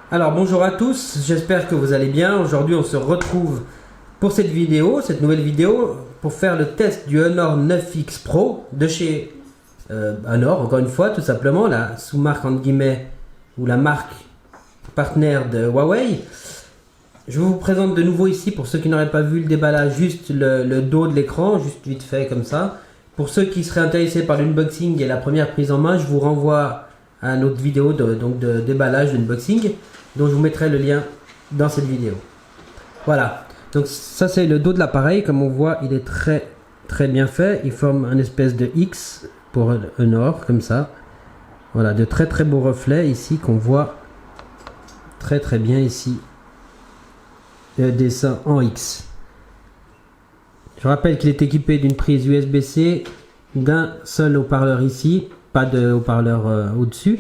Alors bonjour à tous, j'espère que vous allez bien. Aujourd'hui on se retrouve pour cette vidéo, cette nouvelle vidéo, pour faire le test du Honor 9X Pro de chez Honor, encore une fois, tout simplement, la sous-marque entre guillemets, ou la marque partenaire de Huawei. Je vous présente de nouveau ici, pour ceux qui n'auraient pas vu le déballage, juste le dos de l'écran, juste vite fait comme ça. Pour ceux qui seraient intéressés par l'unboxing et la première prise en main, je vous renvoie à notre vidéo de déballage, d'unboxing, dont je vous mettrai le lien dans cette vidéo. Voilà, donc ça c'est le dos de l'appareil. Comme on voit, il est très bien fait. Il forme un espèce de X pour Honor, comme ça. Voilà, de très beaux reflets ici qu'on voit très bien ici. Le dessin en X. Je rappelle qu'il est équipé d'une prise USB-C, d'un seul haut-parleur ici, pas de haut-parleur au-dessus,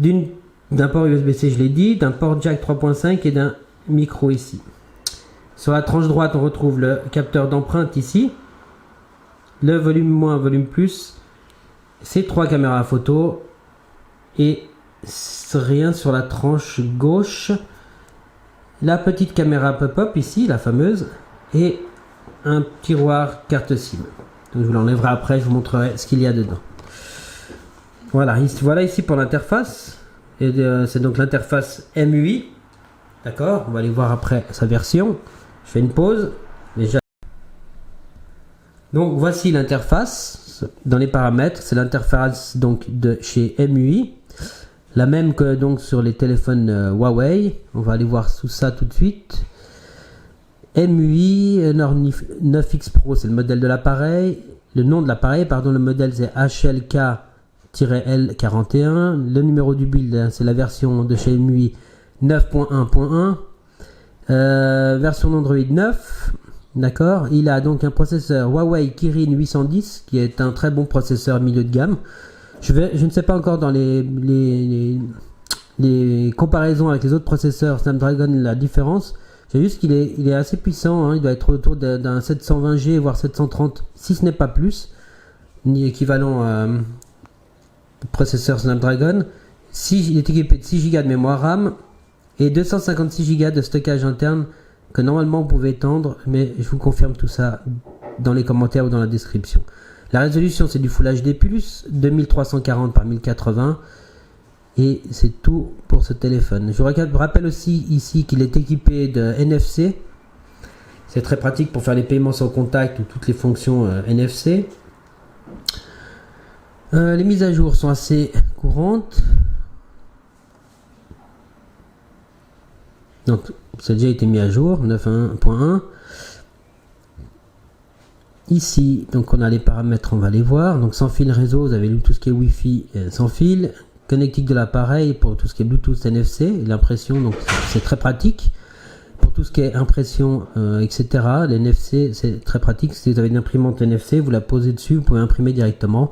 d'un port USB-C, je l'ai dit, d'un port jack 3.5 et d'un micro ici. Sur la tranche droite, on retrouve le capteur d'empreinte ici, le volume moins, volume plus, ces trois caméras photo et rien sur la tranche gauche. La petite caméra pop-up ici, la fameuse, et un tiroir carte SIM. Donc je vous l'enlèverai après, je vous montrerai ce qu'il y a dedans. Voilà ici pour l'interface. C'est donc l'interface MUI. D'accord, on va aller voir après sa version. Je fais une pause. Déjà. Donc voici l'interface. Dans les paramètres, c'est l'interface donc de chez MUI. La même que donc sur les téléphones Huawei. On va aller voir sous ça tout de suite. MUI Honor 9X Pro, c'est le modèle de l'appareil. Le nom de l'appareil, pardon, le modèle c'est HLK-L41. Le numéro du build, c'est la version de chez MUI 9.1.1. Version d'Android 9. D'accord. Il a donc un processeur Huawei Kirin 810, qui est un très bon processeur milieu de gamme. Je ne sais pas encore dans les comparaisons avec les autres processeurs Snapdragon la différence. C'est juste qu'il est assez puissant, hein. Il doit être autour d'un 720G voire 730 si ce n'est pas plus, ni équivalent processeur Snapdragon. Il est équipé de 6 Go de mémoire RAM et 256 Go de stockage interne que normalement vous pouvez étendre, mais je vous confirme tout ça dans les commentaires ou dans la description. La résolution c'est du Full HD+, 2340 par 1080, et c'est tout pour ce téléphone. Je vous rappelle aussi ici qu'il est équipé de NFC. C'est très pratique pour faire les paiements sans contact ou toutes les fonctions NFC. Les mises à jour sont assez courantes. Donc ça a déjà été mis à jour, 9.1.1. Ici, donc on a les paramètres, on va les voir. Donc sans fil réseau, vous avez tout ce qui est Wi-Fi sans fil. Connectique de l'appareil pour tout ce qui est Bluetooth, NFC, l'impression, donc c'est très pratique. Pour tout ce qui est impression, etc. Les NFC, c'est très pratique. Si vous avez une imprimante NFC, vous la posez dessus, vous pouvez imprimer directement.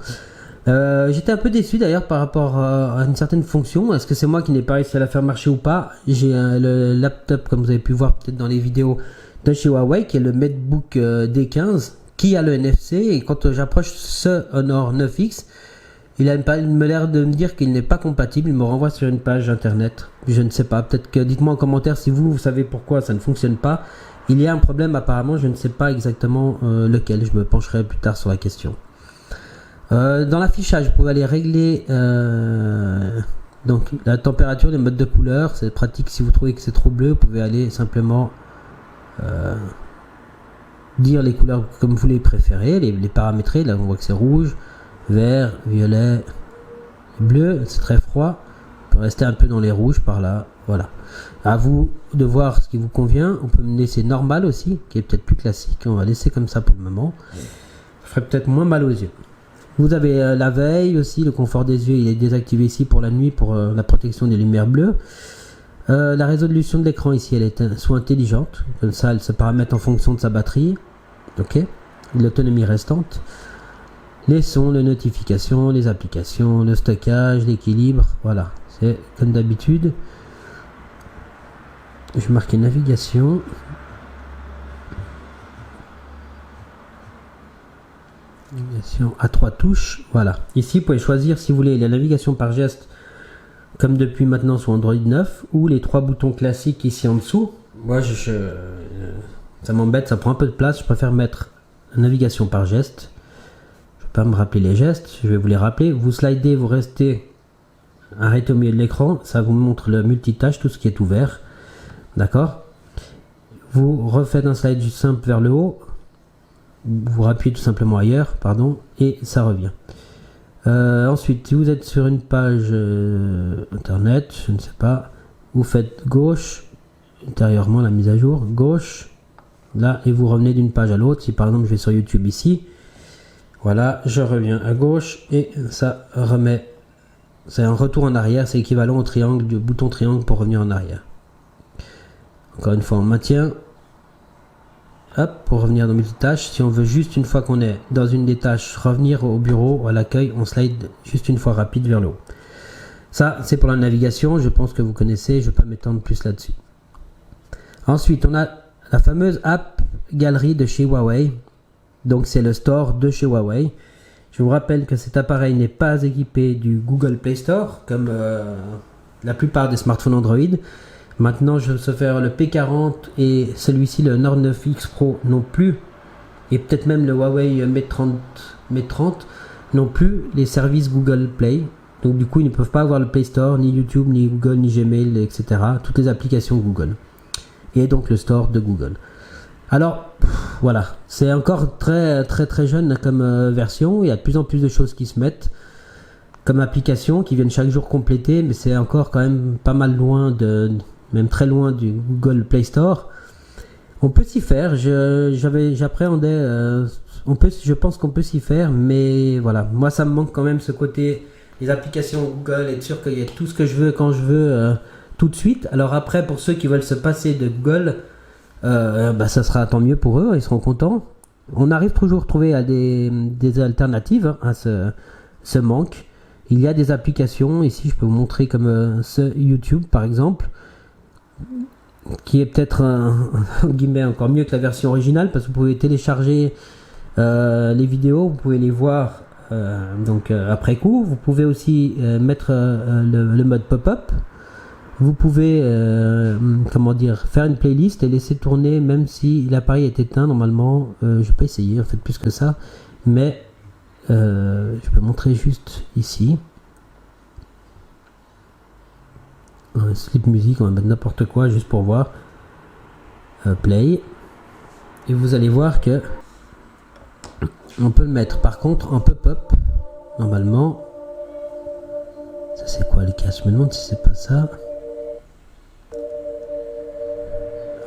J'étais un peu déçu d'ailleurs par rapport à une certaine fonction. Est-ce que c'est moi qui n'ai pas réussi à la faire marcher ou pas? J'ai le laptop, comme vous avez pu voir peut-être dans les vidéos de chez Huawei, qui est le MateBook D15, qui a le NFC, et quand j'approche ce Honor 9X, il a l'air de me dire qu'il n'est pas compatible. Il me renvoie sur une page internet. Je ne sais pas. Peut-être que dites-moi en commentaire si vous savez pourquoi ça ne fonctionne pas. Il y a un problème apparemment. Je ne sais pas exactement lequel. Je me pencherai plus tard sur la question. Dans l'affichage, vous pouvez aller régler donc la température, les modes de couleur. C'est pratique si vous trouvez que c'est trop bleu. Vous pouvez aller simplement dire les couleurs comme vous les préférez, les paramétrer. Là, on voit que c'est rouge, vert, violet, bleu, c'est très froid. On peut rester un peu dans les rouges par là. Voilà. À vous de voir ce qui vous convient. On peut me laisser normal aussi, qui est peut-être plus classique. On va laisser comme ça pour le moment. Ça ferait peut-être moins mal aux yeux. Vous avez la veille aussi, le confort des yeux, il est désactivé ici pour la nuit, pour la protection des lumières bleues. La résolution de l'écran ici, elle est soit intelligente, comme ça elle se paramètre en fonction de sa batterie. Ok. L'autonomie restante. Les sons, les notifications, les applications, le stockage, l'équilibre, voilà, c'est comme d'habitude. Je vais marquer navigation. Navigation à 3 touches, voilà. Ici, vous pouvez choisir si vous voulez la navigation par geste comme depuis maintenant sur Android 9, ou les 3 boutons classiques ici en dessous. Moi, ça m'embête, ça prend un peu de place. Je préfère mettre navigation par geste. Je ne vais pas me rappeler les gestes, je vais vous les rappeler. Vous slidez, vous restez arrêté au milieu de l'écran, ça vous montre le multitâche, tout ce qui est ouvert. D'accord? Vous refaites un slide simple vers le haut, vous rappuyez tout simplement ailleurs, pardon, et ça revient. Ensuite, si vous êtes sur une page internet, je ne sais pas, vous faites gauche, intérieurement la mise à jour, gauche, là, et vous revenez d'une page à l'autre. Si par exemple je vais sur YouTube ici, voilà, je reviens à gauche et ça remet, c'est un retour en arrière, c'est équivalent au triangle, du bouton triangle pour revenir en arrière. Encore une fois, on maintient, hop, pour revenir dans multitâche. Si on veut juste, une fois qu'on est dans une des tâches, revenir au bureau, à l'accueil, on slide juste une fois rapide vers le haut. Ça, c'est pour la navigation, je pense que vous connaissez, je ne vais pas m'étendre plus là-dessus. Ensuite, on a la fameuse app galerie de chez Huawei. Donc, c'est le store de chez Huawei. Je vous rappelle que cet appareil n'est pas équipé du Google Play Store, comme la plupart des smartphones Android. Maintenant, je sais faire le P40 et celui-ci, le Nord 9X Pro non plus. Et peut-être même le Huawei Mate 30 non plus les services Google Play. Donc, du coup, ils ne peuvent pas avoir le Play Store, ni YouTube, ni Google, ni Gmail, etc. Toutes les applications Google. Et donc le store de Google. Alors, voilà. C'est encore très jeune comme version. Il y a de plus en plus de choses qui se mettent comme applications qui viennent chaque jour compléter. Mais c'est encore quand même pas mal loin même très loin du Google Play Store. On peut s'y faire, j'appréhendais, je pense qu'on peut s'y faire, mais voilà, moi ça me manque quand même ce côté, les applications Google, être sûr qu'il y a tout ce que je veux quand je veux tout de suite. Alors après, pour ceux qui veulent se passer de Google, ça sera tant mieux pour eux, ils seront contents. On arrive toujours à trouver des alternatives à ce manque. Il y a des applications, ici je peux vous montrer comme ce YouTube par exemple, qui est peut-être guillemets encore mieux que la version originale parce que vous pouvez télécharger les vidéos, vous pouvez les voir après coup. Vous pouvez aussi mettre le mode pop-up. Vous pouvez faire une playlist et laisser tourner même si l'appareil est éteint normalement. Je vais pas essayer en fait plus que ça, mais je peux montrer juste ici. Slip music, on va mettre n'importe quoi juste pour voir. Play. Et vous allez voir que on peut le mettre par contre en pop-up. Normalement. Ça c'est quoi les cas? Je me demande si c'est pas ça.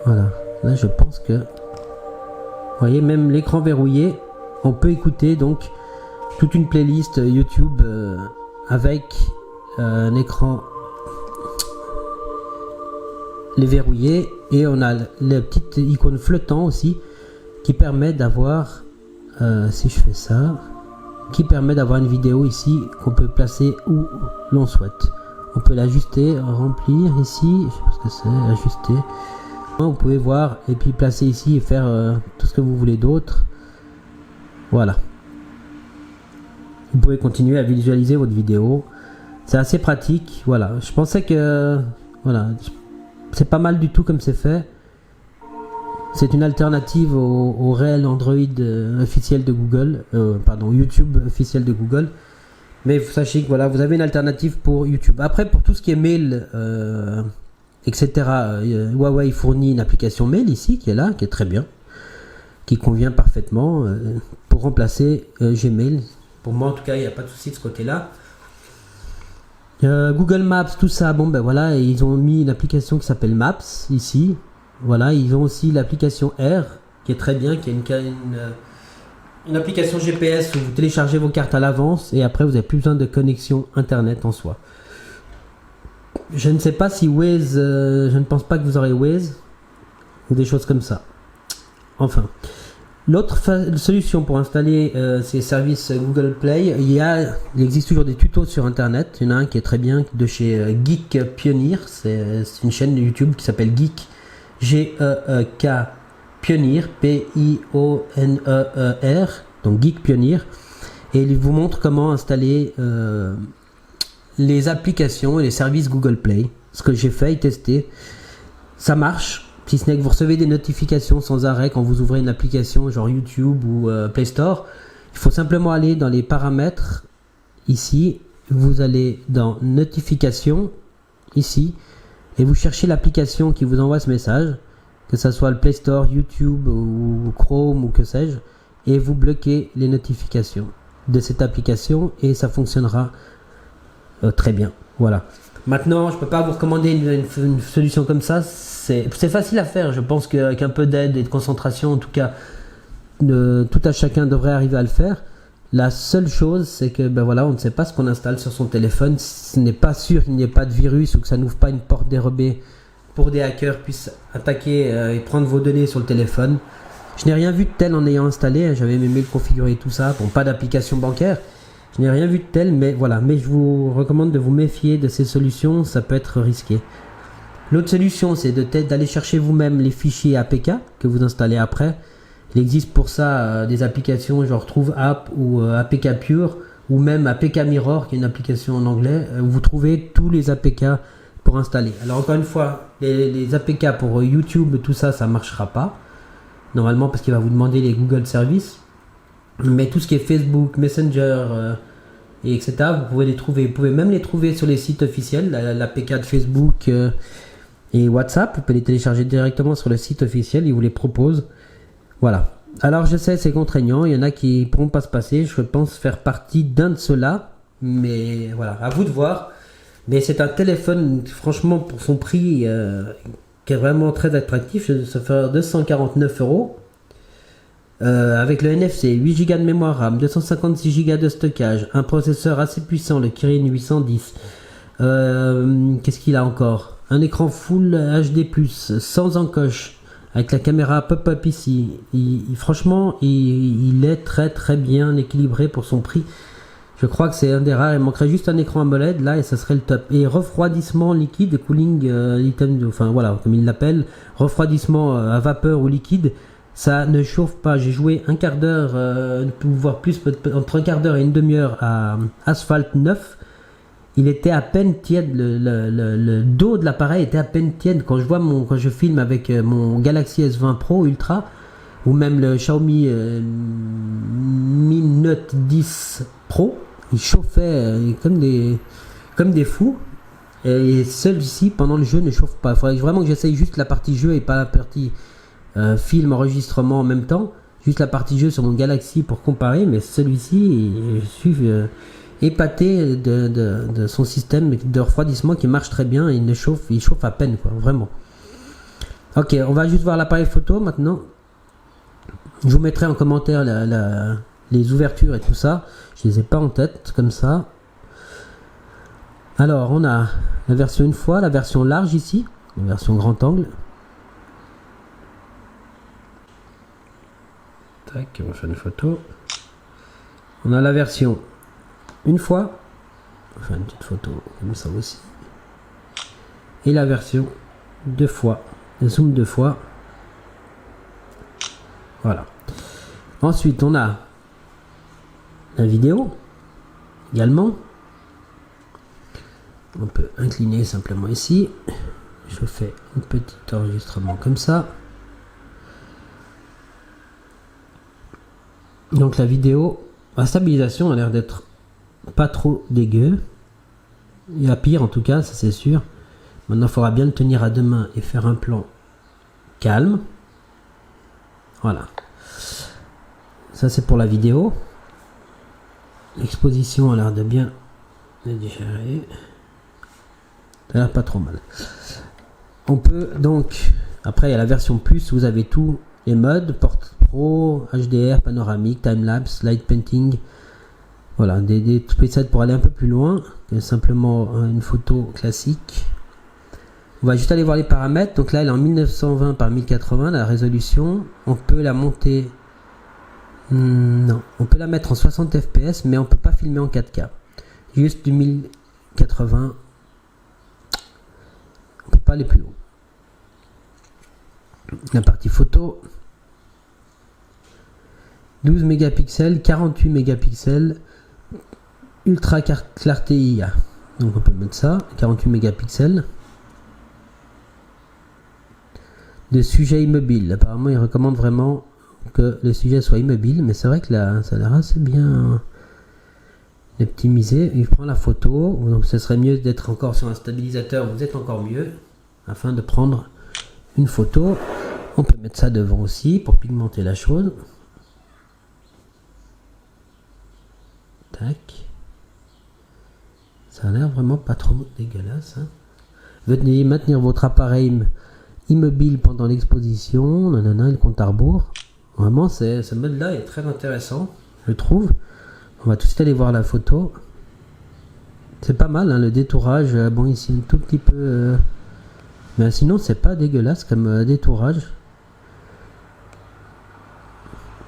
Voilà. Là je pense que. Vous voyez, même l'écran verrouillé, on peut écouter donc toute une playlist YouTube avec un écran les verrouiller, et on a la petite icône flottant aussi qui permet d'avoir si je fais ça, qui permet d'avoir une vidéo ici qu'on peut placer où l'on souhaite. On peut l'ajuster, remplir ici, je sais pas ce que c'est, ajuster. Vous pouvez voir et puis placer ici et faire tout ce que vous voulez d'autre. Voilà. Vous pouvez continuer à visualiser votre vidéo. C'est assez pratique. Voilà. Je pensais que voilà, c'est pas mal du tout comme c'est fait. C'est une alternative au réel Android officiel de Google, YouTube officiel de Google. Mais vous sachez que voilà, vous avez une alternative pour YouTube. Après, pour tout ce qui est mail, etc., Huawei fournit une application mail ici, qui est là, qui est très bien, qui convient parfaitement pour remplacer Gmail. Pour moi, en tout cas, il n'y a pas de souci de ce côté-là. Google Maps, tout ça, bon ben voilà, ils ont mis une application qui s'appelle Maps ici. Voilà, ils ont aussi l'application Air qui est très bien, qui est une application GPS où vous téléchargez vos cartes à l'avance et après vous n'avez plus besoin de connexion internet en soi. Je ne sais pas si Waze, je ne pense pas que vous aurez Waze ou des choses comme ça. Enfin, l'autre solution pour installer ces services Google Play, il existe toujours des tutos sur internet. Il y en a un qui est très bien de chez Geek Pioneer, c'est une chaîne de YouTube qui s'appelle Geek G-E-E-K Pioneer, P-I-O-N-E-E-R, donc Geek Pioneer, et il vous montre comment installer les applications et les services Google Play. Ce que j'ai fait et testé, ça marche. Si ce n'est que vous recevez des notifications sans arrêt quand vous ouvrez une application genre YouTube ou Play Store. Il faut simplement aller dans les paramètres ici. Vous allez dans notifications ici et vous cherchez l'application qui vous envoie ce message, que ce soit le Play Store, YouTube ou Chrome ou que sais-je, et vous bloquez les notifications de cette application et ça fonctionnera très bien. Voilà. Maintenant, je peux pas vous recommander une solution comme ça. C'est facile à faire. Je pense qu'avec un peu d'aide et de concentration, en tout cas, tout à chacun devrait arriver à le faire. La seule chose, c'est que ben voilà, on ne sait pas ce qu'on installe sur son téléphone. Ce n'est pas sûr qu'il n'y ait pas de virus ou que ça n'ouvre pas une porte dérobée pour des hackers puissent attaquer et prendre vos données sur le téléphone. Je n'ai rien vu de tel en ayant installé. J'avais mes mails configurés, tout ça. Bon, pas d'application bancaire. Je n'ai rien vu de tel, mais voilà. Mais je vous recommande de vous méfier de ces solutions. Ça peut être risqué. L'autre solution, c'est d'aller chercher vous-même les fichiers APK que vous installez après. Il existe pour ça des applications genre Trouve App ou APK Pure ou même APK Mirror qui est une application en anglais où vous trouvez tous les APK pour installer. Alors encore une fois, les APK pour YouTube, tout ça, ça ne marchera pas normalement parce qu'il va vous demander les Google Services. Mais tout ce qui est Facebook, Messenger, et etc., vous pouvez les trouver. Vous pouvez même les trouver sur les sites officiels, l'APK de Facebook et WhatsApp. Vous pouvez les télécharger directement sur le site officiel, ils vous les proposent. Voilà. Alors je sais, c'est contraignant, il y en a qui ne pourront pas se passer, je pense faire partie d'un de ceux-là, mais voilà, à vous de voir. Mais c'est un téléphone, franchement, pour son prix, qui est vraiment très attractif, ça fait 249 €. Avec le NFC, 8 Go de mémoire RAM, 256 Go de stockage, un processeur assez puissant, le Kirin 810. Qu'est-ce qu'il a encore? Un écran Full HD+, sans encoche, avec la caméra pop-up ici. Franchement, il est très très bien équilibré pour son prix. Je crois que c'est un des rares. Il manquerait juste un écran AMOLED là et ça serait le top. Et refroidissement liquide, cooling item, enfin voilà, comme il l'appelle, refroidissement à vapeur ou liquide. Ça ne chauffe pas. J'ai joué un quart d'heure, voire plus, entre un quart d'heure et une demi-heure à Asphalt 9. Il était à peine tiède, le dos de l'appareil était à peine tiède. Quand je filme avec mon Galaxy S20 Pro Ultra ou même le Xiaomi Mi Note 10 Pro, il chauffait comme des fous. Et celui-ci pendant le jeu ne chauffe pas. Il faudrait vraiment que j'essaye juste la partie jeu et pas la partie film enregistrement en même temps. Juste la partie jeu sur mon Galaxy pour comparer. Mais celui-ci, je suis épaté de son système de refroidissement qui marche très bien. Il chauffe à peine, quoi, vraiment. Ok, on va juste voir l'appareil photo maintenant. Je vous mettrai en commentaire les ouvertures et tout ça. Je les ai pas en tête comme ça. Alors on a la version une fois, la version large ici, la version grand angle. Tac, on va faire une photo. On a la version une fois, on va faire une petite photo comme ça aussi. Et la version deux fois, zoom deux fois. Voilà. Ensuite, on a la vidéo également. On peut incliner simplement ici. Je fais un petit enregistrement comme ça. Donc la vidéo, la stabilisation a l'air d'être pas trop dégueu. Il y a pire en tout cas, ça c'est sûr. Maintenant, il faudra bien le tenir à deux mains et faire un plan calme. Voilà. Ça c'est pour la vidéo. L'exposition a l'air de bien digérer. Ça a l'air pas trop mal. On peut donc, après il y a la version plus, vous avez tous les modes, portrait pro, HDR, panoramique, timelapse, light painting. Voilà, des presets pour aller un peu plus loin que simplement une photo classique. On va juste aller voir les paramètres. Donc là, elle est en 1920 par 1080, la résolution. On peut la monter... non, on peut la mettre en 60 fps, mais on peut pas filmer en 4K. Juste du 1080. On peut pas aller plus haut. La partie photo. 12 mégapixels, 48 mégapixels. Ultra clarté IA. Donc on peut mettre ça, 48 mégapixels. De sujet immobile. Apparemment, il recommande vraiment que le sujet soit immobile, mais c'est vrai que là, ça a l'air assez bien optimisé. Il prend la photo, donc ce serait mieux d'être encore sur un stabilisateur, vous êtes encore mieux, afin de prendre une photo. On peut mettre ça devant aussi pour pigmenter la chose. Tac. Ça a l'air vraiment pas trop dégueulasse. Hein. Veuillez maintenir votre appareil immobile pendant l'exposition. Nanana, le compte à rebours. Vraiment, ce mode-là est très intéressant, je trouve. On va tout de suite aller voir la photo. C'est pas mal, hein, le détourage. Bon, ici, un tout petit peu... mais sinon, c'est pas dégueulasse comme détourage.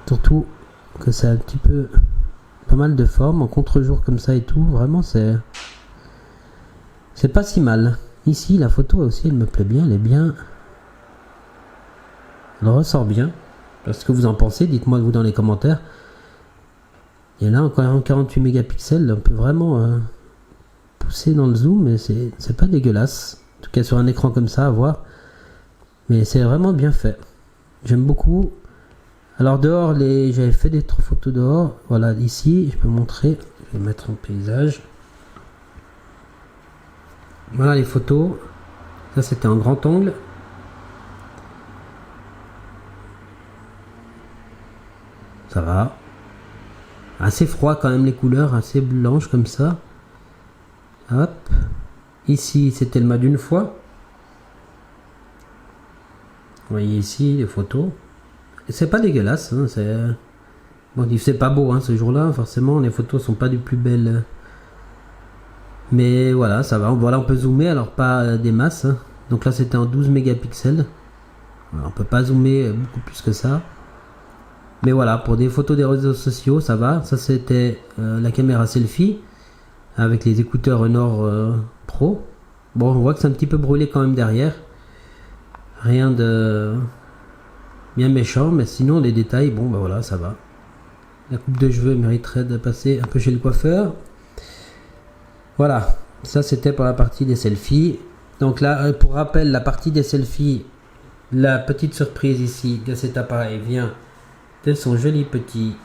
Surtout que c'est un petit peu... pas mal de formes, en contre-jour comme ça et tout. Vraiment, c'est pas si mal. Ici, la photo aussi, elle me plaît bien. Elle est bien... elle ressort bien. Ce que vous en pensez, dites-moi vous dans les commentaires. Et là encore un 48 mégapixels, on peut vraiment pousser dans le zoom, mais c'est pas dégueulasse. En tout cas sur un écran comme ça à voir. Mais c'est vraiment bien fait. J'aime beaucoup. Alors dehors, j'avais fait des photos dehors. Voilà, ici, je peux montrer. Je vais mettre en paysage. Voilà les photos. Ça c'était en grand angle. Ça va. Assez froid quand même les couleurs, assez blanches comme ça. Hop. Ici c'était le mode d'une fois. Vous voyez ici les photos. C'est pas dégueulasse. Hein, bon, c'est pas beau hein, ce jour-là. Forcément les photos sont pas des plus belles. Mais voilà, ça va. Voilà, on peut zoomer, alors pas des masses. Hein. Donc là c'était en 12 mégapixels. Alors, on peut pas zoomer beaucoup plus que ça. Mais voilà, pour des photos des réseaux sociaux, ça va. Ça, c'était la caméra selfie avec les écouteurs Honor Pro. Bon, on voit que c'est un petit peu brûlé quand même derrière. Rien de bien méchant, mais sinon, les détails, bon, bah voilà, ça va. La coupe de cheveux mériterait de passer un peu chez le coiffeur. Voilà, ça c'était pour la partie des selfies. Donc là, pour rappel, la partie des selfies, la petite surprise ici de cet appareil vient de son joli petit...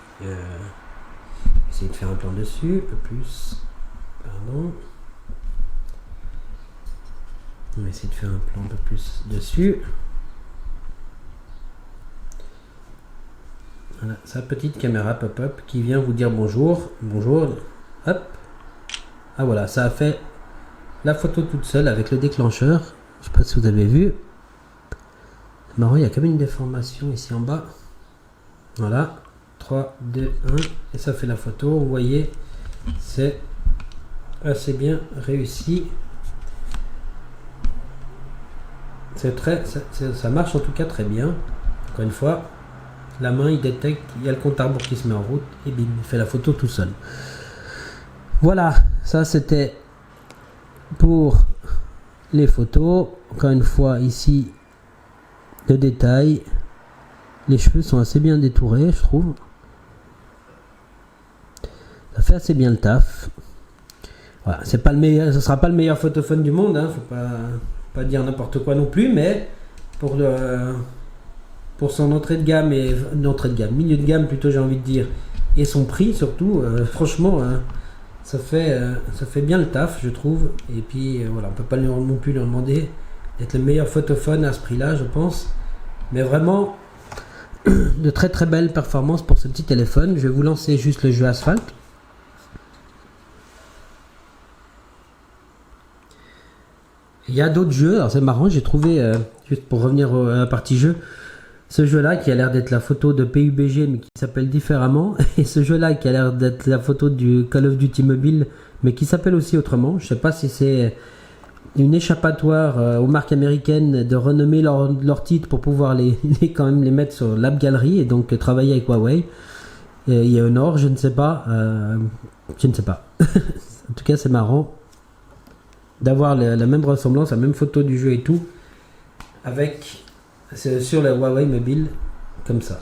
essayer de faire un plan dessus, un peu plus. Pardon. On va essayer de faire un plan un peu plus dessus. Voilà, sa petite caméra pop-up qui vient vous dire bonjour. Bonjour. Hop. Ah voilà, ça a fait la photo toute seule avec le déclencheur. Je sais pas si vous avez vu. C'est marrant, il y a quand même une déformation ici en bas. Voilà, 3, 2, 1, et ça fait la photo. Vous voyez, c'est assez bien réussi. Ça marche en tout cas très bien. Encore une fois, la main, il détecte, il y a le compte à rebours qui se met en route, et bim, il fait la photo tout seul. Voilà, ça c'était pour les photos. Encore une fois, ici, le détail. Les cheveux sont assez bien détourés, je trouve. Ça fait assez bien le taf. Voilà, c'est pas le meilleur, ce sera pas le meilleur photophone du monde, hein, faut pas dire n'importe quoi non plus, mais pour son entrée de gamme et milieu de gamme plutôt, j'ai envie de dire, et son prix surtout, franchement, ça fait bien le taf, je trouve. Et puis voilà, on peut pas non plus leur demander d'être le meilleur photophone à ce prix-là, je pense, mais vraiment de très très belles performances pour ce petit téléphone. Je vais vous lancer juste le jeu Asphalt. Il y a d'autres jeux, alors c'est marrant, j'ai trouvé, juste pour revenir à la partie jeu, ce jeu là qui a l'air d'être la photo de PUBG mais qui s'appelle différemment, et ce jeu là qui a l'air d'être la photo du Call of Duty Mobile mais qui s'appelle aussi autrement. Je sais pas si c'est une échappatoire aux marques américaines de renommer leur titre pour pouvoir quand même les mettre sur l'App Gallery et donc travailler avec Huawei. Il y a Honor, je ne sais pas. En tout cas, c'est marrant d'avoir la même ressemblance, la même photo du jeu et tout, avec sur le Huawei Mobile, comme ça.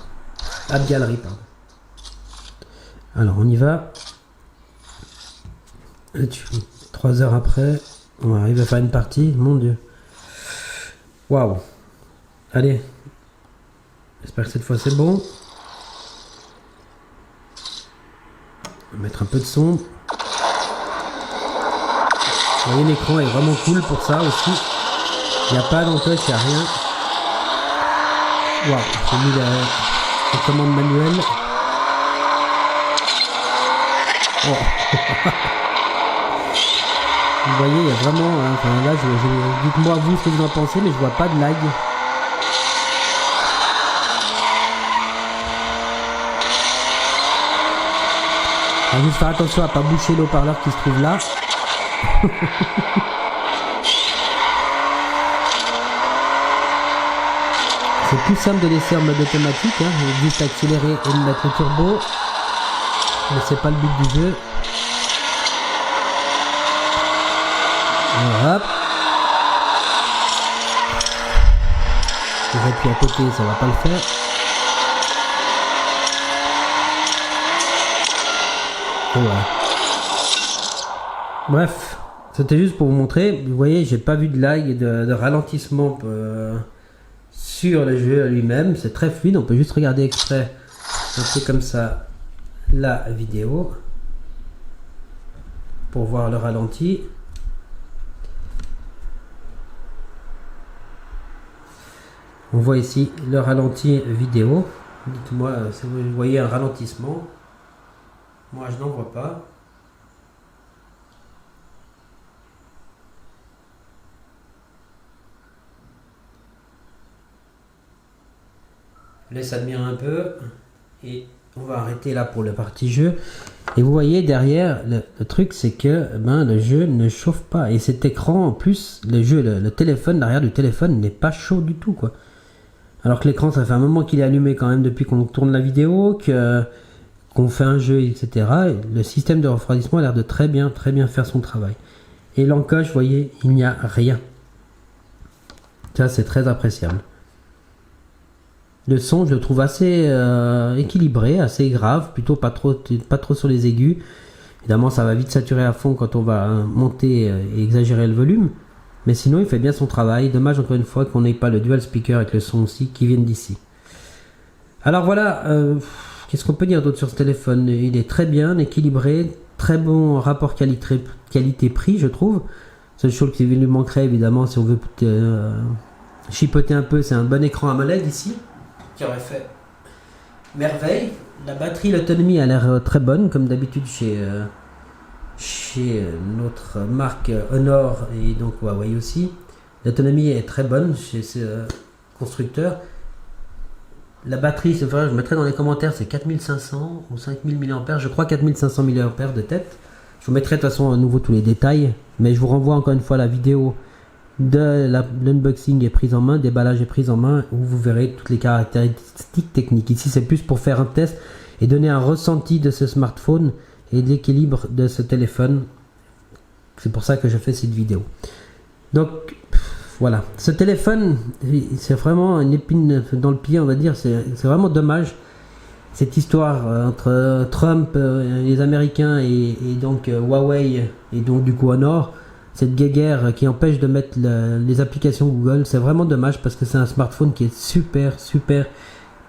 App Gallery, pardon. Alors, on y va. 3 heures après, on arrive à faire une partie, mon dieu. Waouh. Allez. J'espère que cette fois c'est bon. On va mettre un peu de son. Vous voyez, l'écran est vraiment cool pour ça aussi. Il n'y a pas d'encoche, il n'y a rien. Waouh, j'ai mis la commande manuelle. Oh. Vous voyez, il y a vraiment, enfin là, dites-moi vous ce que vous en pensez, mais je vois pas de lag. Alors, juste faire attention à pas boucher l'eau-parleur qui se trouve là. C'est plus simple de laisser en mode automatique, hein, juste accélérer et mettre le turbo. Mais c'est pas le but du jeu. Hop. Si j'appuie à côté, ça va pas le faire. Et voilà. Bref, c'était juste pour vous montrer. Vous voyez, j'ai pas vu de lag et de ralentissement sur le jeu lui-même. C'est très fluide. On peut juste regarder exprès un peu comme ça la vidéo pour voir le ralenti. On voit ici le ralenti vidéo. Dites-moi si vous voyez un ralentissement. Moi je n'en vois pas. Je laisse admirer un peu et on va arrêter là pour le partie jeu. Et vous voyez derrière le truc, c'est que le jeu ne chauffe pas, et cet écran en plus, le téléphone, l'arrière du téléphone n'est pas chaud du tout quoi. Alors que l'écran, ça fait un moment qu'il est allumé quand même depuis qu'on tourne la vidéo, qu'on fait un jeu, etc. Et le système de refroidissement a l'air de très bien faire son travail. Et l'encoche, vous voyez, il n'y a rien. Ça, c'est très appréciable. Le son, je le trouve assez équilibré, assez grave, plutôt pas trop sur les aigus. Évidemment, ça va vite saturer à fond quand on va monter et exagérer le volume. Mais sinon, il fait bien son travail. Dommage, encore une fois, qu'on n'ait pas le dual speaker avec le son aussi qui viennent d'ici. Alors voilà, qu'est-ce qu'on peut dire d'autre sur ce téléphone? Il est très bien équilibré, très bon rapport qualité-prix, je trouve. Seule chose qui lui manquerait, évidemment, si on veut chipoter un peu, c'est un bon écran AMOLED ici, qui aurait fait merveille. La batterie, l'autonomie a l'air très bonne, comme d'habitude chez notre marque Honor et donc Huawei aussi. L'autonomie est très bonne chez ce constructeur. La batterie, c'est vrai, je mettrai dans les commentaires, c'est 4500 ou 5000 mAh, je crois 4500 mAh de tête. Je vous mettrai de toute façon à nouveau tous les détails, mais je vous renvoie encore une fois à la vidéo de l'unboxing et prise en main, déballage et prise en main, où vous verrez toutes les caractéristiques techniques. Ici, c'est plus pour faire un test et donner un ressenti de ce smartphone et de l'équilibre de ce téléphone. C'est pour ça que je fais cette vidéo. Donc voilà, ce téléphone, c'est vraiment une épine dans le pied, on va dire. C'est vraiment dommage cette histoire entre Trump, les Américains et donc Huawei et donc du coup Honor. Cette guéguerre qui empêche de mettre les applications Google, c'est vraiment dommage parce que c'est un smartphone qui est super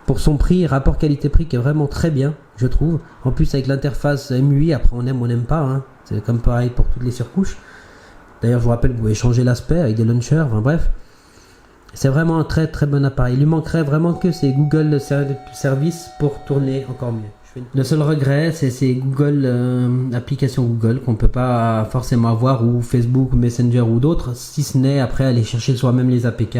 pour son prix, rapport qualité-prix qui est vraiment très bien, je trouve. En plus avec l'interface MUI, après on aime ou on n'aime pas, hein. C'est comme pareil pour toutes les surcouches. D'ailleurs je vous rappelle que vous pouvez changer l'aspect avec des launchers, enfin bref. C'est vraiment un très bon appareil. Il lui manquerait vraiment que ces Google Services pour tourner encore mieux. Le seul regret, c'est ces Google, applications Google qu'on ne peut pas forcément avoir, ou Facebook, Messenger ou d'autres, si ce n'est après aller chercher soi-même les APK,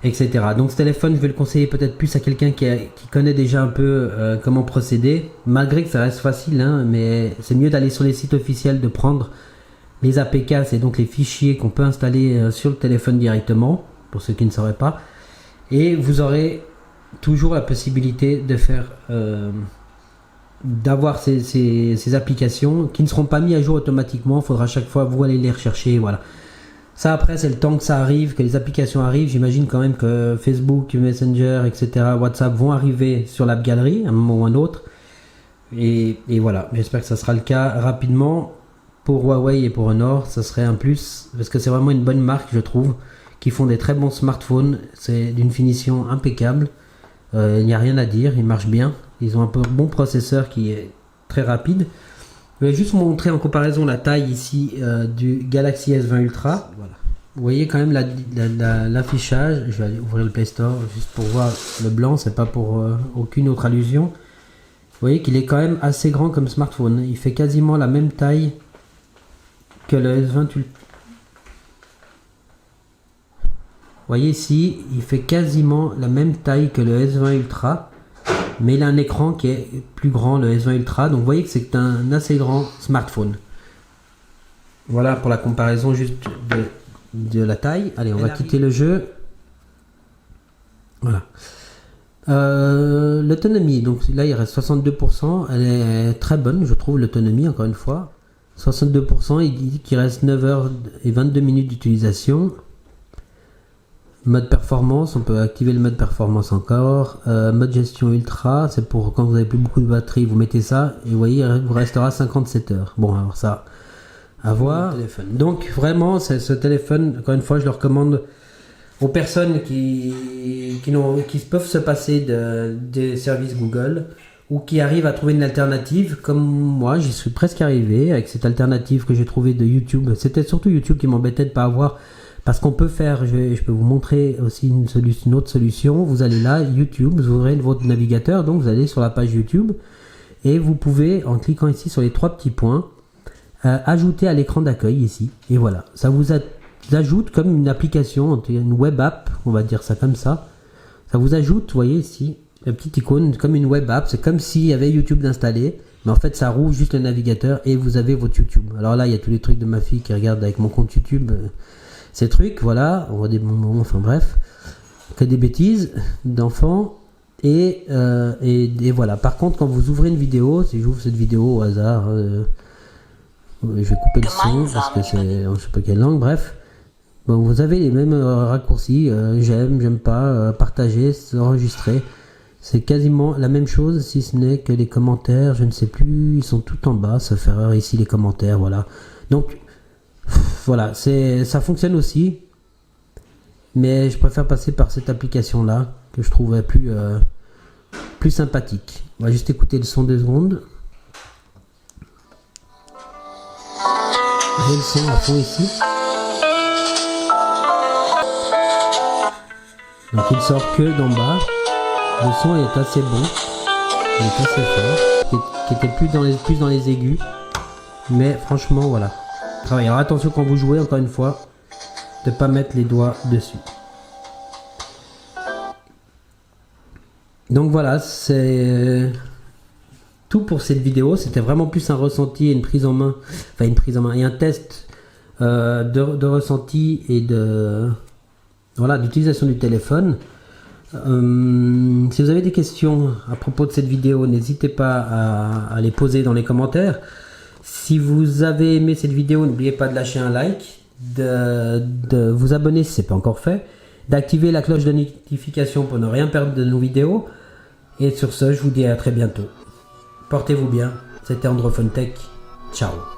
etc. Donc ce téléphone, je vais le conseiller peut-être plus à quelqu'un qui connaît déjà un peu comment procéder, malgré que ça reste facile, hein, mais c'est mieux d'aller sur les sites officiels, de prendre les APK, c'est donc les fichiers qu'on peut installer sur le téléphone directement, pour ceux qui ne sauraient pas, et vous aurez toujours la possibilité de faire... d'avoir ces applications qui ne seront pas mises à jour automatiquement. Il faudra à chaque fois vous aller les rechercher, voilà. Ça après c'est le temps que ça arrive, que les applications arrivent. J'imagine quand même que Facebook, Messenger, etc., WhatsApp vont arriver sur l'app galerie à un moment ou un autre, et voilà, j'espère que ça sera le cas rapidement. pour Huawei et pour Honor, ça serait un plus, parce que c'est vraiment une bonne marque, je trouve, qui font des très bons smartphones, c'est d'une finition impeccable, il n'y a rien à dire, ils marchent bien, ils ont un bon processeur qui est très rapide. Je vais juste vous montrer en comparaison la taille ici du Galaxy S20 Ultra. Voilà. Vous voyez quand même l'affichage, je vais aller ouvrir le Play Store juste pour voir le blanc, c'est pas pour aucune autre allusion. Vous voyez qu'il est quand même assez grand comme smartphone, il fait quasiment la même taille que le S20 Ultra. Vous voyez ici, il fait quasiment la même taille que le S20 Ultra, mais il a un écran qui est plus grand, le S20 Ultra, donc vous voyez que c'est un assez grand smartphone. Voilà pour la comparaison juste de la taille. Allez, on va quitter le jeu. Voilà. L'autonomie, donc là il reste 62%, elle est très bonne, je trouve, l'autonomie, encore une fois. 62%, il dit qu'il reste 9 heures et 22 minutes d'utilisation. Mode performance, on peut activer le mode performance encore. Mode gestion ultra, c'est pour quand vous n'avez plus beaucoup de batterie, vous mettez ça et vous voyez, il vous restera 57 heures. Bon, alors ça, à voir. Donc vraiment, ce téléphone, encore une fois, je le recommande aux personnes qui peuvent se passer des services Google ou qui arrivent à trouver une alternative. Comme moi, j'y suis presque arrivé avec cette alternative que j'ai trouvée de YouTube. C'était surtout YouTube qui m'embêtait de ne pas avoir. Parce qu'on peut faire, je peux vous montrer aussi une autre solution. Vous allez là, YouTube, vous ouvrez votre navigateur, donc vous allez sur la page YouTube et vous pouvez, en cliquant ici sur les trois petits points, ajouter à l'écran d'accueil ici. Et voilà, ça vous ajoute comme une application, une web app, on va dire ça comme ça. Ça vous ajoute, vous voyez ici, la petite icône comme une web app. C'est comme s'il y avait YouTube d'installer, mais en fait ça rouvre juste le navigateur et vous avez votre YouTube. Alors là, il y a tous les trucs de ma fille qui regarde avec mon compte YouTube. Ces trucs, voilà, on voit des moments, enfin bref, que des bêtises d'enfants, et voilà. Par contre, quand vous ouvrez une vidéo, si j'ouvre cette vidéo au hasard, je vais couper le son, parce que c'est, je sais pas quelle langue, bref, bon, vous avez les mêmes raccourcis, j'aime pas, partager, enregistrer, c'est quasiment la même chose, si ce n'est que les commentaires, je ne sais plus, ils sont tout en bas, sauf erreur ici, les commentaires, voilà. Donc, voilà, ça fonctionne aussi, mais je préfère passer par cette application là que je trouvais plus sympathique. On va juste écouter le son 2 secondes. J'ai le son à fond ici. Donc il sort que d'en bas. Le son est assez bon, il est assez fort, qui était plus dans les aigus, mais franchement voilà. Alors attention quand vous jouez, encore une fois, de ne pas mettre les doigts dessus. Donc voilà, c'est tout pour cette vidéo. C'était vraiment plus un ressenti et une prise en main, et un test de ressenti et d'utilisation du téléphone. Si vous avez des questions à propos de cette vidéo, n'hésitez pas à les poser dans les commentaires. Si vous avez aimé cette vidéo, n'oubliez pas de lâcher un like, de vous abonner si ce n'est pas encore fait, d'activer la cloche de notification pour ne rien perdre de nos vidéos. Et sur ce, je vous dis à très bientôt. Portez-vous bien, c'était Androphone Tech. Ciao.